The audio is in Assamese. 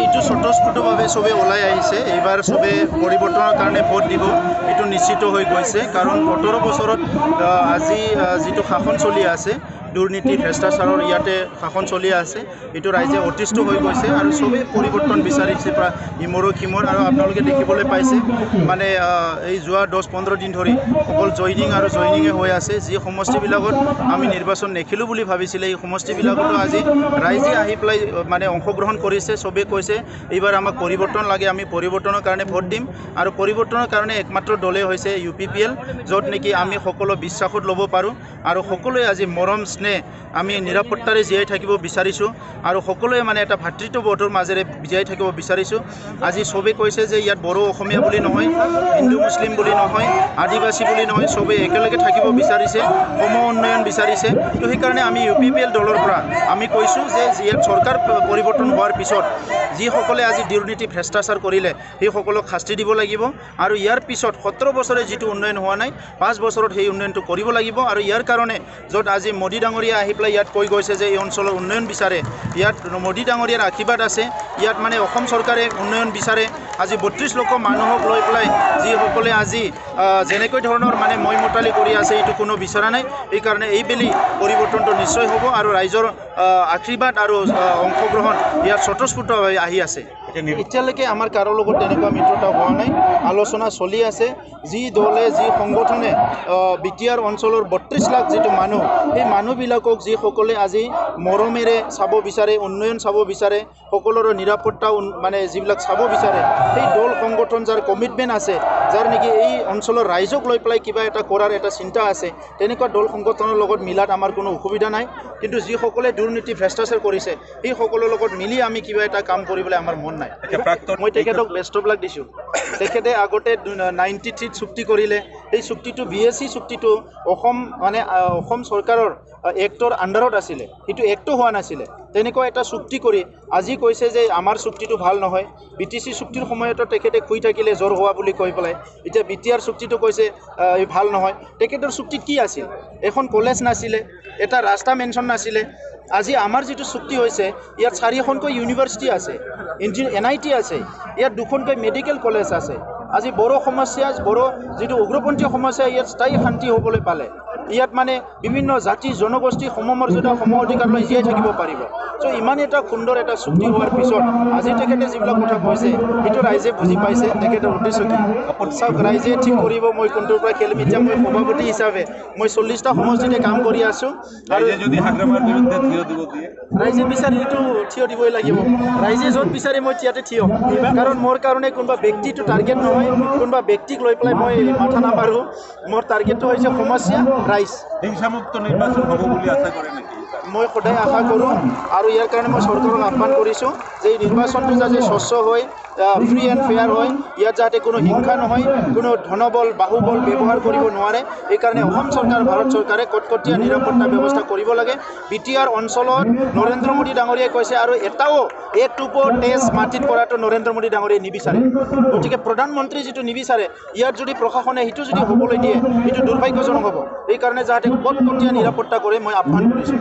এইটো স্বতঃস্ফূৰ্তভাৱে চবে ওলাই আহিছে। এইবাৰ চবে পৰিৱৰ্তনৰ কাৰণে ভোট দিব, এইটো নিশ্চিত হৈ গৈছে। কাৰণ ১৭ বছৰত আজি যিটো শাসন চলি আছে, দুৰ্নীতি ভ্ৰষ্টাচাৰৰ ইয়াতে শাসন চলি আছে, এইটো ৰাইজে অতিষ্ঠ হৈ গৈছে আৰু চবেই পৰিৱৰ্তন বিচাৰিছে প্ৰায় ইমূৰ সিমূৰ। আৰু আপোনালোকে দেখিবলৈ পাইছে মানে এই যোৱা ১০-১৫ দিন ধৰি অকল জইনিঙে হৈ আছে। যি সমষ্টিবিলাকত আমি নিৰ্বাচন নেখিলোঁ বুলি ভাবিছিলে, এই সমষ্টিবিলাকতো আজি ৰাইজে আহি পেলাই মানে অংশগ্ৰহণ কৰিছে। চবেই কৈছে এইবাৰ আমাক পৰিৱৰ্তন লাগে, আমি পৰিৱৰ্তনৰ কাৰণে ভোট দিম। আৰু পৰিৱৰ্তনৰ কাৰণে একমাত্ৰ দলেই হৈছে UPPL, য'ত নেকি আমি সকলো বিশ্বাসত ল'ব পাৰোঁ আৰু সকলোৱে আজি মৰম স্নেহ আমি নিৰাপত্তাৰে জীয়াই থাকিব বিচাৰিছোঁ আৰু সকলোৱে মানে এটা ভাতৃত্ববোধৰ মাজেৰে জীয়াই থাকিব বিচাৰিছোঁ। আজি চবেই কৈছে যে ইয়াত বড়ো অসমীয়া বুলি নহয়, হিন্দু মুছলিম বুলি নহয়, আদিবাসী বুলি নহয়, চবেই একেলগে থাকিব বিচাৰিছে, সম উন্নয়ন বিচাৰিছে। তো সেইকাৰণে আমি UPPL দলৰ পৰা আমি কৈছোঁ যে ইয়াত চৰকাৰ পৰিৱৰ্তন হোৱাৰ পিছত যিসকলে আজি দুৰ্নীতি ভ্ৰষ্টাচাৰ কৰিলে সেইসকলক শাস্তি দিব লাগিব আৰু ইয়াৰ পিছত ১৭ বছৰে যিটো উন্নয়ন হোৱা নাই, ৫ বছৰত সেই উন্নয়নটো কৰিব লাগিব। আৰু ইয়াৰ কাৰণে য'ত আজি মোদী ডাঙৰীয়া আহি পেলাই ইয়াত কৈ গৈছে যে এই অঞ্চলৰ উন্নয়ন বিচাৰে, ইয়াত মোদী ডাঙৰীয়াৰ আশীৰ্বাদ আছে, ইয়াত মানে অসম চৰকাৰে উন্নয়ন বিচাৰে। আজি ৩২ লক্ষ মানুহক লৈ পেলাই যিসকলে আজি যেনেকৈ ধৰণৰ মানে মইমতালি কৰি আছে, এইটো কোনো বিচৰা নাই। সেইকাৰণে এইবেলি পৰিৱৰ্তনটো নিশ্চয় হ'ব আৰু ৰাইজৰ আশীৰ্বাদ আৰু অংশগ্ৰহণ ইয়াত স্বতঃস্ফূৰ্তভাৱে আহি আছে। এতিয়ালৈকে আমাৰ কাৰো লগত তেনেকুৱা মিত্ৰতা হোৱা নাই, আলোচনা চলি আছে। যি দলে যি সংগঠনে বিটিআৰ অঞ্চলৰ ৩২ লাখ যিটো মানুহ, সেই মানুহবিলাকক যিসকলে আজি মৰমেৰে চাব বিচাৰে, উন্নয়ন চাব বিচাৰে, সকলোৰে নিৰাপত্তা মানে যিবিলাক চাব বিচাৰে, সেই দল সংগঠন যাৰ কমিটমেণ্ট আছে, যাৰ নেকি এই অঞ্চলৰ ৰাইজক লৈ পেলাই কিবা এটা কৰাৰ এটা চিন্তা আছে, তেনেকুৱা দল সংগঠনৰ লগত মিলাত আমাৰ কোনো অসুবিধা নাই। কিন্তু যিসকলে দুৰ্নীতি ভ্ৰষ্টাচাৰ কৰিছে সেই সকলৰ লগত মিলি আমি কিবা এটা কাম কৰিবলৈ আমাৰ মন নাই। মই তেখেতক বেষ্ট অফ লাক দিছোঁ। তেখেতে আগতে 93 চুক্তি কৰিলে, সেই চুক্তিটো BSc চুক্তিটো অসম চৰকাৰৰ এক্টৰ আণ্ডাৰত আছিলে, সেইটো এক্টো হোৱা নাছিলে। তেনেকুৱা এটা চুক্তি কৰি আজি কৈছে যে আমাৰ চুক্তিটো ভাল নহয়। BTC চুক্তিৰ সময়তো তেখেতে শুই থাকিলে জ্বৰ হোৱা বুলি কৈ পেলাই, এতিয়া BTR চুক্তিটো কৈছে ভাল নহয়। তেখেতৰ চুক্তিত কি আছিল? এখন কলেজ নাছিলে, এটা ৰাস্তা মেনশ্যন নাছিলে। আজি আমাৰ যিটো চুক্তি হৈছে, ইয়াত 4খনকৈ ইউনিভাৰ্চিটি আছে, NIT আছে, ইয়াত 2খনকৈ মেডিকেল কলেজ আছে। আজি বড়ো সমস্যা, বড়ো যিটো উগ্ৰপন্থী সমস্যা, ইয়াত স্থায়ী শান্তি হ'বলৈ পালে। ইয়াত মানে বিভিন্ন জাতি জনগোষ্ঠী সমমৰ্যাদা সম অধিকাৰ লৈ জীয়াই থাকিব পাৰিব। চ' ইমান এটা সুন্দৰ এটা চুক্তি হোৱাৰ পিছত আজি তেখেতে যিবিলাক কথা কৈছে সেইটো ৰাইজে বুজি পাইছে। তেখেতৰ উদ্দেশ্য কি চাওক, ৰাইজে ঠিক কৰিব মই কোনটোৰ পৰা খেলিম। এতিয়া মই সভাপতি হিচাপে মই 40টা সমষ্টিতে কাম কৰি আছোঁ আৰু যদি হাগ্ৰামাৰ বিৰুদ্ধে থিয় দিব দিয়ে, ৰাইজে বিচাৰি এইটো থিয় দিবই লাগিব। ৰাইজে য'ত বিচাৰে মই ইয়াতে থিয়, কাৰণ মোৰ কাৰণে কোনোবা ব্যক্তিটো টাৰ্গেট নহয়, কোনোবা ব্যক্তিক লৈ পেলাই মই মাথা নামাৰোঁ। মোৰ টাৰ্গেটটো হৈছে সমস্যা, ৰাইজ। হিংসামুক্ত নিৰ্বাচন হ'ব বুলি আশা কৰে নেকি? মই সদায় আশা কৰোঁ আৰু ইয়াৰ কাৰণে মই চৰকাৰক আহ্বান কৰিছোঁ যে এই নিৰ্বাচনটো যাতে স্বচ্ছ হয়, ফ্ৰী এণ্ড ফেয়াৰ হয়, ইয়াত যাতে কোনো হিংসা নহয়, কোনো ধনবল বাহুবল ব্যৱহাৰ কৰিব নোৱাৰে। এইকাৰণে অসম চৰকাৰ, ভাৰত চৰকাৰে কটকটীয়া নিৰাপত্তা ব্যৱস্থা কৰিব লাগে। BTR অঞ্চলত নৰেন্দ্ৰ মোদী ডাঙৰীয়াই কৈছে আৰু এটাও এক টোপৰ তেজ মাটিত কৰাটো নৰেন্দ্ৰ মোদী ডাঙৰীয়াই নিবিচাৰে। গতিকে প্ৰধানমন্ত্ৰী যিটো নিবিচাৰে, ইয়াত যদি প্ৰশাসনে সেইটো যদি হ'বলৈ দিয়ে, এইটো দুৰ্ভাগ্যজনক হ'ব। এইকাৰণে যাতে কটকটীয়া নিৰাপত্তা কৰে মই আহ্বান কৰিছোঁ।